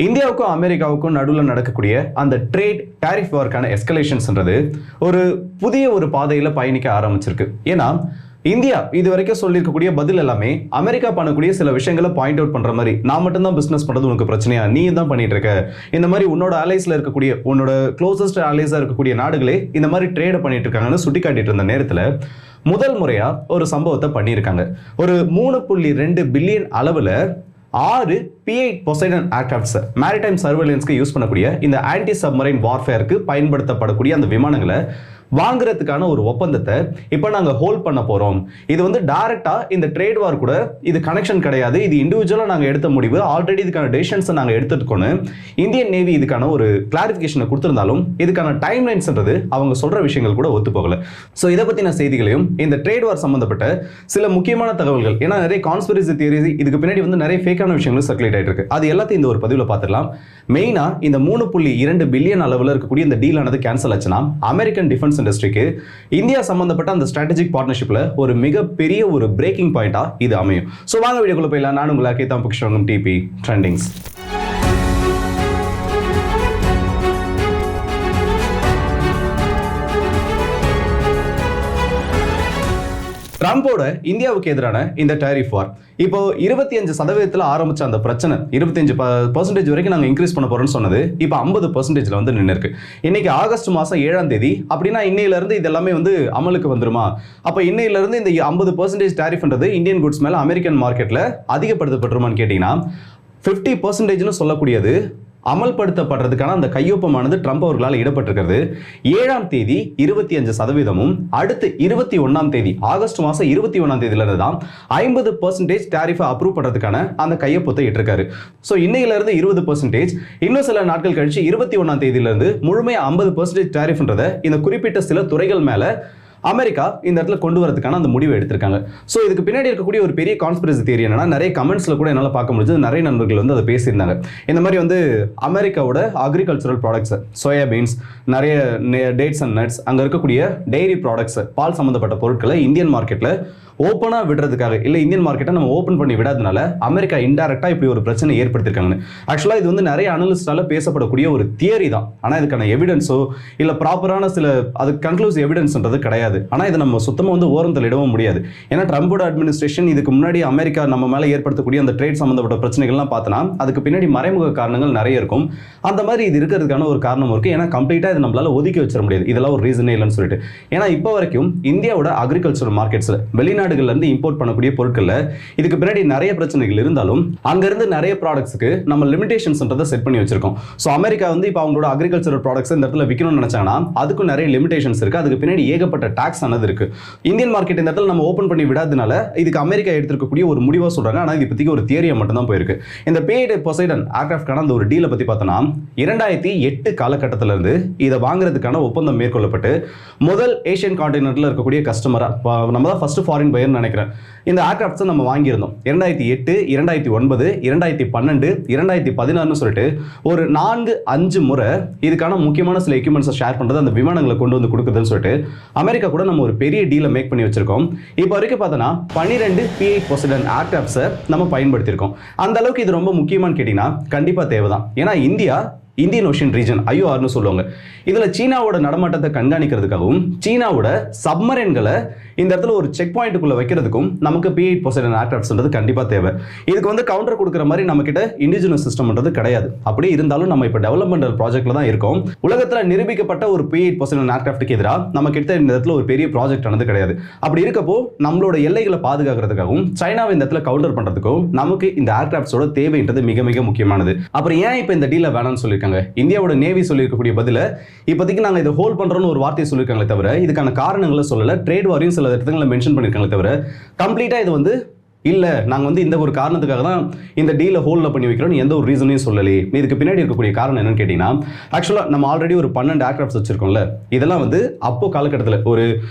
இந்தியாவுக்கும் அமெரிக்காவுக்கும் நடுவில் நடக்கக்கூடிய அந்த ட்ரேட் டாரிஃப் வார்க்கான எஸ்கலேஷன்ஸ்ன்றது ஒரு புதிய பாதையில் பயணிக்க ஆரம்பிச்சிருக்கு. ஏன்னா இந்தியா இது வரைக்கும் சொல்லியிருக்கக்கூடிய பதில் எல்லாமே அமெரிக்கா பண்ணக்கூடிய சில விஷயங்களை பாயிண்ட் அவுட் பண்ற மாதிரி, நான் மட்டும் தான் பிசினஸ் பண்றது உனக்கு பிரச்சனையா, நீ தான் பண்ணிட்டு இருக்க, இந்த மாதிரி உன்னோட அலைஸ்ல இருக்கக்கூடிய உன்னோட க்ளோசஸ்ட் அலைஸா இருக்கக்கூடிய நாடுகளே இந்த மாதிரி ட்ரேட பண்ணிட்டு இருக்காங்கன்னு சுட்டி காட்டிட்டு இருந்த நேரத்தில் முதல் முறையா ஒரு சம்பவத்தை பண்ணியிருக்காங்க. ஒரு 3.2 பில்லியன் அளவில் 6 P-8 Poseidon ஏர்கிராஃப்ட்ஸ் மேரிடைம் சர்வேலன்ஸ்க்கு யூஸ் பண்ணக்கூடிய இந்த ஆன்டி சப்மரைன் வார்ஃபேருக்கு பயன்படுத்தப்படக்கூடிய அந்த விமானங்களை வாங்குறதுக்கான ஒரு ஒப்பந்தத்தை இப்போ நாங்கள் ஹோல்ட் பண்ண போகிறோம். இது டைரக்டா இந்த ட்ரேட் வார் கூட இது கனெக்ஷன் கிடையாது, இது இண்டிவிஜுவலாக நாங்கள் எடுத்த முடிவு, ஆல்ரெடி இதுக்கான டெசிஷன்ஸை நாங்கள் எடுத்துக்கொண்டு இந்தியன் நேவி இதுக்கான ஒரு கிளாரிஃபிகேஷனை கொடுத்திருந்தாலும் இதுக்கான டைம் லைன்ஸ்ன்றது அவங்க சொல்கிற விஷயங்கள் கூட ஒத்து போகல. ஸோ இதை பற்றின செய்திகளையும் இந்த ட்ரேட் வார் சம்மந்தப்பட்ட சில முக்கியமான தகவல்கள், ஏன்னா நிறைய கான்ஸ்பிரசி தியரிஸ் இதுக்கு பின்னாடி நிறைய ஃபேக்கான விஷயங்களும் சர்க்குலேட் ஆகிட்டு இருக்கு, அது எல்லாத்தையும் இந்த ஒரு பதிவில் பார்த்துடலாம். மெயினாக இந்த 3.2 பில்லியன் அளவில் இருக்கக்கூடிய இந்த டீல் ஆனது கேன்சல் ஆச்சுன்னா அமெரிக்கன் டிஃபென்ஸ் இண்டஸ்ட்ரிக்கு இந்தியா சம்பந்தப்பட்ட அந்த ஸ்ட்ராட்டஜிக் பார்ட்னர்ஷிப்ல ஒரு மிகப்பெரிய ஒரு பிரேக்கிங் பாயிண்டா இது அமையும். சோ வாங்க வீடியோக்குள்ள போயிடலாம். நான் உங்கள் கேதாம் புக்ஷவங்கம் டிபி ட்ரெண்டிங்ஸ். ட்ரம்போட இந்தியாவுக்கு எதிரான இந்த டாரிஃப் வார் இப்போ 25% ஆரம்பிச்ச அந்த பிரச்சனை 25% வரைக்கும் நாங்கள் இன்க்ரீஸ் பண்ண போறோம்னு சொன்னது இப்போ 50% நின்று இருக்கு. இன்னைக்கு ஆகஸ்ட் மாதம் 7ஆம் தேதி. அப்படின்னா இன்னையில இருந்து இது எல்லாமே அமலுக்கு வந்துருமா? அப்போ இன்னையில இருந்து இந்த 50% டாரிஃப்ன்றது இந்தியன் குட்ஸ் மேல அமெரிக்கன் மார்க்கெட்ல அதிகப்படுத்தப்பட்டுருமான்னு கேட்டீங்கன்னா 50% சொல்லக்கூடியது அமல்படுத்தப்படுறதுக்கான அந்த கையொப்பமானது ட்ரம்ப் அவர்களால் இடப்பட்டிருக்கிறது. 7ஆம் தேதி 25%, அடுத்து 21ஆம் தேதி ஆகஸ்ட் மாதம் 21ஆம் தேதியிலிருந்து தான் 50% டாரிஃபை அப்ரூவ் பண்ணுறதுக்கான அந்த கையொப்பத்தை இட்டிருக்காரு. ஸோ இன்னையில இருந்து 20%, இன்னும் சில நாட்கள் கழிச்சு 21ஆம் தேதியிலிருந்து முழுமையாக 50% டாரிஃப்ன்றதை இந்த குறிப்பிட்ட சில துறைகள் மேலே அமெரிக்கா இந்த இடத்துல கொண்டு வரதுக்கான அந்த முடிவை எடுத்திருக்காங்க. ஸோ இதுக்கு பின்னாடி இருக்கக்கூடிய ஒரு பெரிய கான்ஸ்பிரசி தியரி என்னன்னா, நிறைய கமெண்ட்ஸ்ல கூட என்னால் பார்க்க முடிஞ்சது, நிறைய நண்பர்கள் அதை பேசியிருந்தாங்க. இந்த மாதிரி அமெரிக்காவோட அக்ரிகல்ச்சரல் ப்ராடக்ட்ஸ், சோயாபீன்ஸ், நிறைய டேட்ஸ் அண்ட் நட்ஸ், அங்கே இருக்கக்கூடிய டெய்ரி ப்ராடக்ட்ஸ், பால் சம்மந்தப்பட்ட பொருட்களை இந்தியன் மார்க்கெட்டில் ஓப்பனாக விடுறதுக்காக, இல்லை இந்தியன் மார்க்கெட்டை நம்ம ஓப்பன் பண்ணி விடாதனால அமெரிக்கா இன்டைரக்டாக இப்படி ஒரு பிரச்சனை ஏற்படுத்தியிருக்காங்க. ஆக்சுவலாக இது நிறைய அனலிஸ்டால பேசப்படக்கூடிய ஒரு தியரி தான். ஆனால் இதுக்கான எவிடன்ஸோ இல்லை ப்ராப்பரான சில அது கன்க்ளூசிவ் எவிடன்ஸ்ன்றது கிடையாது. ஆனால் இதை நம்ம சுத்தமாக ஓரத்தில் இடவும் முடியாது. ஏன்னா ட்ரம்போட அட்மினிஸ்ட்ரேஷன் இதுக்கு முன்னாடி அமெரிக்கா நம்ம மேலே ஏற்படுத்தக்கூடிய அந்த ட்ரேட் சம்மந்தப்பட்ட பிரச்சனைகள்லாம் பார்த்தோன்னா அதுக்கு பின்னாடி மறைமுக காரணங்கள் நிறைய இருக்கும். அந்த மாதிரி இது இருக்கிறதுக்கான ஒரு காரணம் இருக்குது. ஏன்னா கம்ப்ளீட்டாக இது நம்மளால ஒதுக்கி வச்சிட முடியாது, இதெல்லாம் ஒரு ரீசனே இல்லைன்னு சொல்லிட்டு. ஏன்னா இப்போ வரைக்கும் இந்தியாவோட அக்ரிகல்ச்சரல் மார்க்கெட்ஸில் வெளிநாடுகள்ல இருந்து இம்போர்ட் பண்ணக்கூடிய பொருட்கள்ல இதுக்கு பின்னாடி நிறைய பிரச்சனைகள் இருந்தாலும் அங்கிருந்து நிறைய ப்ராடக்ட்ஸ்க்கு நம்ம லிமிடேஷன்ஸ்ன்றதை செட் பண்ணி வச்சிருக்கோம். ஸோ அமெரிக்கா இப்போ அவங்களோட அக்ரிகல்ச்சரல் ப்ராடக்ட்ஸ் இந்த இடத்துல விற்கணும்னு நினைச்சாங்கன்னா அதுக்கும் நிறைய லிமிடேஷன்ஸ் இருக்கு. அதுக்கு பின்னாடி ஏகப்பட்ட டாக்ஸ் ஆனது இருக்கு. இந்தியன் மார்க்கெட் இந்த இடத்துல நம்ம ஓப்பன் பண்ணி விடாதனால இதுக்கு அமெரிக்கா எடுத்திருக்கக்கூடிய ஒரு முடிவா சொல்றாங்க. ஆனால் இது பத்திக்கு ஒரு தியரியா மட்டும் தான் போயிருக்கு. இந்த P-8 Poseidon ஏர்கிராஃப்ட்கான அந்த ஒரு டீலை பத்தி பார்த்தோம்னா 2008 காலகட்டத்தில இருந்து இதை வாங்குறதுக்கான ஒப்பந்தம் மேற்கொள்ளப்பட்டு முதல் ஏசியன் கான்டினென்ட்ல இருக்கக்கூடிய கஸ்டமரா நம்ம தான் ஃபர்ஸ்ட் ஃபாரின் பையர் நினைக்கிறேன். இந்த ஏர்கிராஃப்ட்ஸ் நம்ம வாங்கியிருந்தோம் 2008, 2009, 2012, 2016 சொல்லிட்டு ஒரு 4-5 முறை இதுக்கான முக்கியமான சில எக்யூப்மெண்ட்ஸை ஷேர் பண்றது, அந்த விமானங்களை கொண்டு கொடுக்குதுன்னு சொல்லிட்டு அமெரிக்கா கூட நம்ம ஒரு பெரிய டீலை மேக் பண்ணி வச்சிருக்கோம். இப்போ வரைக்கும் பார்த்தோன்னா 12 P-8 Poseidon ஏர்கிராஃப்ட்ஸை நம்ம பயன்படுத்தியிருக்கோம். அந்த அளவுக்கு இது ரொம்ப முக்கியமானு கேட்டீங்கன்னா கண்டிப்பா தேவைதான். ஏன்னா இந்தியன் ஓஷன் ரீஜன் IORனு சொல்லுவாங்க. இதுல சீனாவோட நடமாட்டத்தை கண்காணிக்கிறதுக்காகவும் சீனாவோட சப்மரைன்களை இந்த இடத்துல ஒரு செக் பாயிண்ட்டுக்குள்ள வைக்கிறதுக்கும் நமக்கு P-8 Poseidon ஏர்கிராஃப்ட்ஸ்ன்றது கண்டிப்பா தேவை. இதுக்கு கவுண்டர் கொடுக்குற மாதிரி நம்ம கிட்ட இண்டிஜினஸ் சிஸ்டம்ன்றது கிடையாது. அப்படி இருந்தாலும் நம்ம இப்போ டெவலப்மெண்டல் ப்ராஜெக்ட்ல தான் இருக்கோம். உலகத்துல நிரூபிக்கப்பட்ட ஒரு P-8 Poseidon ஏர்கிராஃப்ட்டுக்கு எதிராக நம்ம கிட்ட இந்த இடத்துல ஒரு பெரிய ப்ராஜெக்ட் ஆனது கிடையாது. அப்படி இருக்கப்போ நம்மளோட எல்லைகளை பாதுகாக்கிறதுக்காகவும் சைனாவை இந்த இடத்துல கவுண்டர் பண்றதுக்கும் நமக்கு இந்த ஏர்கிராஃப்ட்ஸோட தேவைன்றது மிக மிக முக்கியமானது. அப்புறம் ஏன் இப்போ இந்த டீலை வேணாம்னு சொல்லியிருக்காங்க? இந்தியாவோட நேவி சொல்லியிருக்கக்கூடிய பதில இப்போதைக்கு நாங்கள் இதை ஹோல்ட் பண்றோம்னு ஒரு வார்த்தையை சொல்லியிருக்காங்களே தவிர இதுக்கான காரணங்களை சொல்லல. ட்ரேட் வாரியும் சில இடத்துல மென்ஷன் பண்ணியிருக்காங்களே தவிர கம்ப்ளீட்டா இது இல்லை நாங்கள் இந்த ஒரு காரணத்துக்காக தான் இந்த டீலை ஹோல்டில் பண்ணி வைக்கிறோம் எந்த ஒரு ரீசனையும் சொல்லலையே. இதுக்கு பின்னாடி இருக்கக்கூடிய காரணம் என்னன்னு கேட்டிங்கன்னா, ஆக்சுவலாக நம்ம ஆல்ரெடி ஒரு 12 ஏர்கிராஃப்ட்ஸ் வச்சிருக்கோம்ல, இதெல்லாம் அப்போ காலகட்டத்தில் ஒரு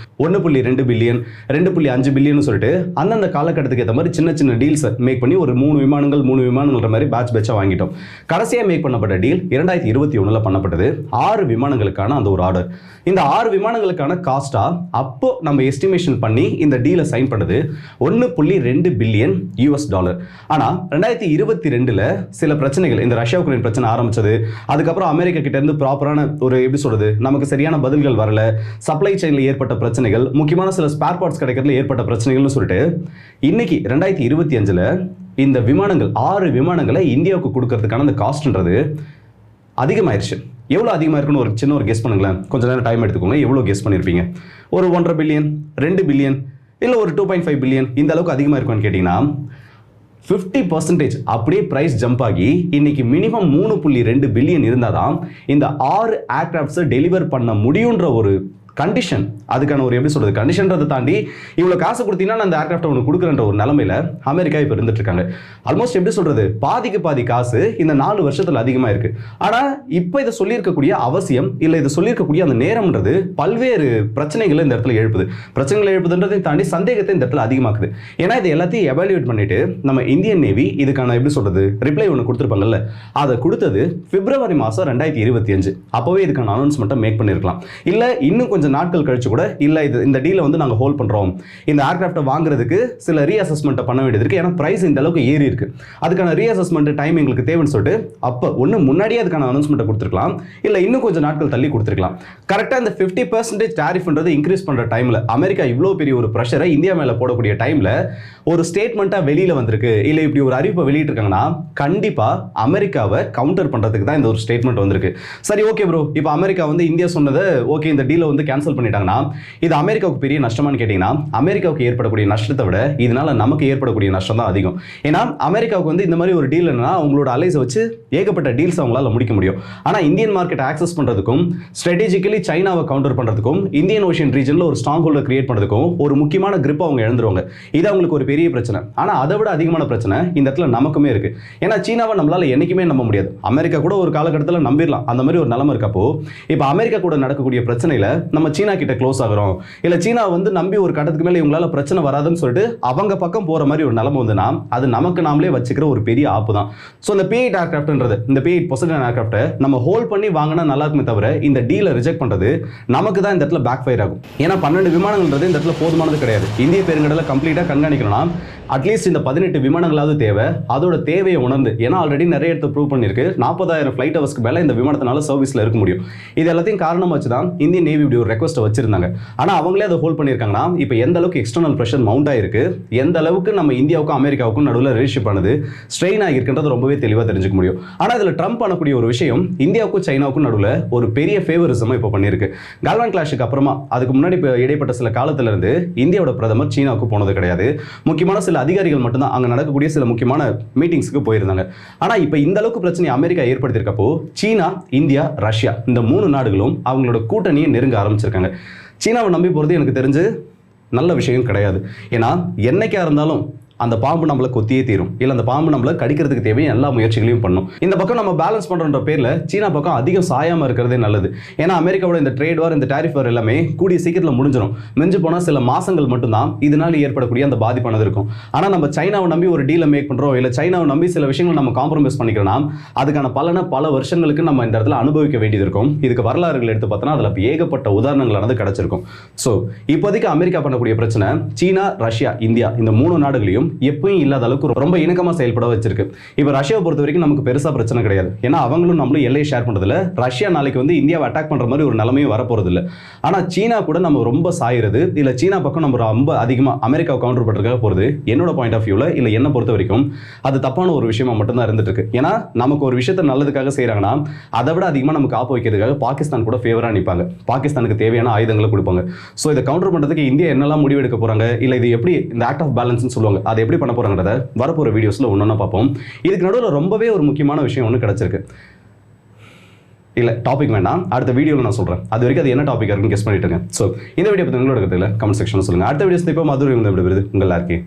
1.2 பில்லியன் 2.5 பில்லியன் சொல்லிட்டு அந்தந்த காலகட்டத்துக்கு ஏற்ற மாதிரி சின்ன சின்ன டீல்ஸ் மேக் பண்ணி ஒரு 3 விமானங்கள்ன்ற மாதிரி பேட்சாக வாங்கிட்டோம். கடைசியாக மேக் பண்ணப்பட்ட டீல் 2021 பண்ணப்பட்டது. 6 விமானங்களுக்கான அந்த ஒரு ஆர்டர். இந்த 6 விமானங்களுக்கான காஸ்டா அப்போ நம்ம எஸ்டிமேஷன் பண்ணி இந்த டீலை சைன் பண்ணது 1.2 பில்லியன் US$. ஆனால் 2022 சில பிரச்சனைகள், இந்த ரஷ்யா உக்ரைன் பிரச்சனை ஆரம்பிச்சது, அதுக்கப்புறம் அமெரிக்கா கிட்ட இருந்து ப்ராப்பரான ஒரு எப்படி சொல்றது, நமக்கு சரியான பதில்கள் வரல, சப்ளை செயினில் ஏற்பட்ட பிரச்சனைகள், முக்கியமான சில ஸ்பேர் பார்ட்ஸ் கிடைக்கிறதுல ஏற்பட்ட பிரச்சனைகள்னு சொல்லிட்டு இன்னைக்கு 2025 இந்த விமானங்கள் 6 விமானங்களை இந்தியாவுக்கு கொடுக்கறதுக்கான அந்த காஸ்ட்ன்றது அதிகமாயிருச்சு. எவ்வளோ அதிகமாக இருக்குன்னு ஒரு சின்ன கெஸ் பண்ணுங்களேன். கொஞ்சம் நேரம் டைம் எடுத்துக்கோங்க. எவ்வளோ கெஸ் பண்ணியிருப்பீங்க? ஒரு 1.5 பில்லியன், 2 பில்லியன், இல்லை ஒரு 2.5 பில்லியன், இந்த அளவுக்கு அதிகமாக இருக்கும்னு கேட்டிங்கன்னா 50% அப்படியே ப்ரைஸ் ஜம்ப் ஆகி இன்னைக்கு மினிமம் 3.2 பில்லியன் இருந்தால் தான் இந்த 6 ஏர்கிராஃப்ட்ஸை டெலிவர் பண்ண முடியுன்ற ஒரு கண்டிஷன், அதுக்கான ஒரு எப்படி சொல்றது, கண்டிஷன்றதை தாண்டி இவ்வளோ காசு கொடுத்தீங்கன்னா நான் அந்த ஏர்கிராஃப்ட் ஒன்று கொடுக்குறன்ற ஒரு நிலமையில அமெரிக்கா இப்போ இருந்துட்டு இருக்காங்க. ஆல்மோஸ்ட் எப்படி சொல்றது, பாதிக்கு பாதி காசு இந்த 4 வருஷத்தில் அதிகமாக இருக்கு. ஆனால் இப்போ இதை சொல்லியிருக்கக்கூடிய அவசியம் இல்லை, இதை சொல்லியிருக்கக்கூடிய அந்த நேரம்ன்றது பல்வேறு பிரச்சனைகளை இந்த இடத்துல எழுப்புது. பிரச்சனைகளை எழுப்புதுன்றதை தாண்டி சந்தேகத்தை இந்த இடத்துல அதிகமாக்குது. ஏன்னா இதை எல்லாத்தையும் எவாலுவேட் பண்ணிட்டு நம்ம இந்தியன் நேவி இதுக்கான எப்படி சொல்றது ரிப்ளை ஒன்று கொடுத்துருப்பாங்கல்ல, அதை கொடுத்தது பிப்ரவரி மாதம் 2025. அப்போவே இதுக்கான அனௌன்ஸ்மெண்ட்டை மேக் பண்ணியிருக்கலாம். இல்லை இன்னும் கொஞ்சம் நாட்கள் கழிச்சு கூட இல்ல இந்த டீலை வந்து நாங்க ஹோல்ட் பண்றோம், இந்த ஏர்கிராஃப்ட்டை வாங்குறதுக்கு சில ரீஅசஸ்மெண்ட் பண்ண வேண்டியது இருக்கு, ஏன்னா பிரைஸ் இந்த அளவுக்கு ஏறி இருக்கு, அதுக்கான ரீஅசஸ்மெண்ட் டைம் எங்களுக்கு தேவைன்னு சொல்லிட்டு அப்போ ஒன்று முன்னாடியே அதுக்கான அனௌன்ஸ்மெண்ட் கொடுத்துருக்கலாம், இல்லை இன்னும் கொஞ்சம் நாட்கள் தள்ளி கொடுத்துருக்கலாம். கரெக்டாக இந்த 50% டாரிஃப்ன்றது இன்க்ரீஸ் பண்ற டைம்ல அமெரிக்கா இவ்வளோ பெரிய ஒரு ப்ரெஷரை இந்தியா மேல போடக்கூடிய டைம்ல ஒரு ஸ்டேட்மெண்ட்டா வெளியில வந்திருக்கு, இல்லை இப்படி ஒரு அறிவிப்பை வெளியிட்டிருக்காங்கன்னா கண்டிப்பா அமெரிக்காவை கவுண்டர் பண்றதுக்கு தான் இந்த ஒரு ஸ்டேட்மெண்ட் வந்திருக்கு. சரி ஓகே ப்ரோ, இப்போ அமெரிக்கா வந்து இந்தியா சொன்னதை ஓகே இந்த டீலை வந்து கேன்சல் பண்ணிட்டாங்கன்னா இது அமெரிக்காவுக்கு பெரிய நஷ்டமானு கேட்டீங்கன்னா அமெரிக்காவுக்கு ஏற்படக்கூடிய நஷ்டத்தை விட இதனால நமக்கு ஏற்படக்கூடிய நஷ்டம் தான் அதிகம். ஏன்னா அமெரிக்காவுக்கு வந்து இந்த மாதிரி ஒரு டீல் என்னன்னா அவங்களோட அலைஸை வச்சு ஏகப்பட்ட டீல்ஸ் அவங்களால முடிக்க முடியும். ஆனால் இந்தியன் மார்க்கெட் ஆக்சஸ் பண்றதுக்கும் ஸ்ட்ராட்டஜிக்கலி சைனாவை கவுண்டர் பண்றதுக்கும் இந்தியன் ஓஷன் ரீஜன்ல ஒரு ஸ்ட்ராங் ஹோல்டை கிரியேட் பண்றதுக்கும் ஒரு முக்கியமான கிரிப் அவங்க இழந்துருவாங்க. இது அவங்களுக்கு ஒரு பெரிய பிரச்சனை. ஆனால் அதை விட அதிகமான பிரச்சனை இந்த இடத்துல நமக்குமே இருக்கு. ஏன்னா சீனாவை நம்மளால என்னைக்குமே நம்ப முடியாது. அமெரிக்கா கூட ஒரு காலகட்டத்தில் நம்பிடலாம், அந்த மாதிரி ஒரு நிலைமை இருக்கப்போ இப்போ அமெரிக்கா கூட நடக்கக்கூடிய பிரச்சனையில நம்ம சீனா கிட்ட க்ளோஸ் ஆகிறோம், இல்ல சீனா வந்து நம்பி ஒரு கட்டத்துக்கு மேல இவங்களால பிரச்சனை வராதுன்னு சொல்லிட்டு அவங்க பக்கம் போற மாதிரி ஒரு நிலைமை வந்துனா அது நமக்கு நாமளே வச்சுக்கிற ஒரு பெரிய ஆப்பு தான். ஸோ இந்த P8 ஏர்கிராஃப்ட்ன்றது, இந்த P8 பொசைடன் ஏர்கிராஃப்ட்டை நம்ம ஹோல்ட் பண்ணி வாங்கினா நல்லா இருக்குமே தவிர இந்த டீலை ரிஜெக்ட் பண்றது நமக்கு தான் இந்த இடத்துல பேக் ஃபயர் ஆகும். ஏன்னா 12 விமானங்கள்ன்றது இந்த இடத்துல போதுமானது கிடையாது. இந்திய பெருங்கடலை கம்ப்ளீட்டா கண்காணிக்கணும்னா அட்லீஸ்ட் இந்த 18 விமானங்களாவது தேவை. அதோட தேவையை உணர்ந்து, ஏன்னா ஆல்ரெடி நிறைய இடத்த ப்ரூவ் பண்ணிருக்கு 40,000 ஃபிளைட் ஹவர்ஸ்க்கு மேல இந்த விமானத்தினால சர்வீஸ்ல இருக்க முடியும். இது எல்லாத்தையும் காரணமா வச்சு தான் இந்தியன் நேவி இப்படி ஒரு ரெக்வஸ்ட்டை வச்சிருந்தாங்க. ஆனால் அவங்களே அதை ஹோல்ட் பண்ணியிருக்காங்கன்னா இப்போ எந்த அளவுக்கு எக்ஸ்டர்னல் ப்ரெஷர் மவுண்ட் ஆயிருக்கு, எந்த அளவுக்கு நம்ம இந்தியாவுக்கும் அமெரிக்காவுக்கும் நடுவில் ரிலேஷன்ஷிப் ஆனது ஸ்ட்ரெயின் ஆகிருக்குன்றது ரொம்பவே தெளிவாக தெரிஞ்சுக்க முடியும். ஆனால் இதில் ட்ரம்ப் பண்ணக்கூடிய ஒரு விஷயம் இந்தியாவுக்கும் சைனாவுக்கும் நடுவில் ஒரு பெரிய ஃபேவரிசம் இப்போ பண்ணியிருக்கு. கால்வான் கிளாஷுக்கு அப்புறமா அதுக்கு முன்னாடி இடைப்பட்ட சில காலத்துல இருந்து இந்தியாவோட பிரதமர் சீனாவுக்கு போனது கிடையாது. முக்கியமான சில அதிகாரிகள் மட்டும்தான் அங்கே நடக்கக்கூடிய சில முக்கியமான மீட்டிங்ஸ்க்கு போயிருந்தாங்க. ஆனால் இப்போ இந்த அளவுக்கு பிரச்சனை அமெரிக்கா ஏற்படுத்தியிருக்கப்போ சீனா, இந்தியா, ரஷ்யா இந்த 3 நாடுகளும் அவங்களோட கூட்டணியை நெருங்க ஆரம்பிச்சிருக்காங்க. சீனாவை நம்பி போகிறது எனக்கு தெரிஞ்சு நல்ல விஷயம் கிடையாது. ஏன்னா என்னைக்கா இருந்தாலும் அந்த பாம்பு நம்மளை கொத்தியே தீரும், இல்லை அந்த பாம்பு நம்மளை கடிக்கிறதுக்கு தேவையான எல்லா முயற்சிகளையும் பண்ணும். இந்த பக்கம் நம்ம பேலன்ஸ் பண்ணுற பேரில் சீனா பக்கம் அதிகம் சாயாமல் இருக்கிறதே நல்லது. ஏன்னா அமெரிக்காவோட இந்த ட்ரேட் வார், இந்த டாரிஃப் வார் எல்லாமே கூடிய சீக்கிரத்தில் முடிஞ்சிடும். மிஞ்சு போனால் சில மாசங்கள் மட்டும்தான் இதனால ஏற்படக்கூடிய அந்த பாதிப்பானது இருக்கும். ஆனால் நம்ம சைனாவை நம்பி ஒரு டீலை மேக் பண்ணுறோம், இல்லை சைனாவை நம்பி சில விஷயங்கள் நம்ம காம்ப்ரமைஸ் பண்ணிக்கிறோம்னா அதுக்கான பலனை பல வருஷங்களுக்கு நம்ம இந்த இடத்துல அனுபவிக்க வேண்டியது இருக்கும். இதுக்கு வரலாறுகள் எடுத்து பார்த்தோன்னா அதில் ஏகப்பட்ட உதாரணங்களானது கிடைச்சிருக்கும். ஸோ இப்போதைக்கு அமெரிக்கா பண்ணக்கூடிய பிரச்சனை சீனா, ரஷ்யா, இந்தியா இந்த 3 நாடுகளையும் எப்பயும் இல்லாத அளவுக்கு ரொம்ப இணக்கமா செயல்பட வச்சிருக்கு. இப்போ ரஷ்யாவை பொறுத்த வரைக்கும் நமக்கு பெருசா பிரச்சனை கிடையாது. ஏன்னா அவங்களும் நம்மளும் எல்லையை ஷேர் பண்றதுல ரஷ்யா நாளைக்கு வந்து இந்தியாவை அட்டாக் பண்ற மாதிரி ஒரு நிலைமையும் வரப்போறது இல்லை. ஆனா சீனா கூட நம்ம ரொம்ப சாயிறது இல்ல, சீனா பக்கம் நம்ம ரொம்ப அதிகமா அமெரிக்காவை கவுண்டர் பண்றதுக்காக போறது என்னோட பாயிண்ட் ஆஃப் வியூல இல்ல என்ன பொறுத்த வரைக்கும் அது தப்பான ஒரு விஷயமா மட்டும்தான் இருந்துட்டு இருக்கு. ஏன்னா நமக்கு ஒரு விஷயத்தை நல்லதுக்காக செய்யறாங்கன்னா அதை விட அதிகமா நமக்கு ஆப்பு வைக்கிறதுக்காக பாகிஸ்தான் கூட ஃபேவரா நிற்பாங்க, பாகிஸ்தானுக்கு தேவையான ஆயுதங்களை கொடுப்பாங்க. ஸோ இதை கவுண்டர் பண்றதுக்கு இந்தியா என்னெல்லாம் முடிவு எடுக்க போறாங்க, இல்ல இது எப்படி இந்த ஆக்ட் ஆஃப் பேலன்ஸ் சொல்லுவாங்க அதை எப்படி பண்ண போறாங்கன்றத வரப்போற வீடியோஸ்ல ஒன்னொன்னா பார்ப்போம். இதுக்கு நடுவில் ரொம்பவே ஒரு முக்கியமான விஷயம் ஒன்று கிடைச்சிருக்கு. இல்ல டாபிக் வேண்டாம், அடுத்த வீடியோவில் நான் சொல்றேன். அது வரைக்கும் அது என்ன டாபிக் இருக்குன்னு கெஸ் பண்ணிட்டு இருக்கேன். ஸோ இந்த வீடியோ பற்றி உங்களோட கருத்துல கமெண்ட் செக்ஷன்ல சொல்லுங்க. அடுத்த வீடியோஸ் இப்போ மதுரை விருது உங்கள் எல்லாருக்கே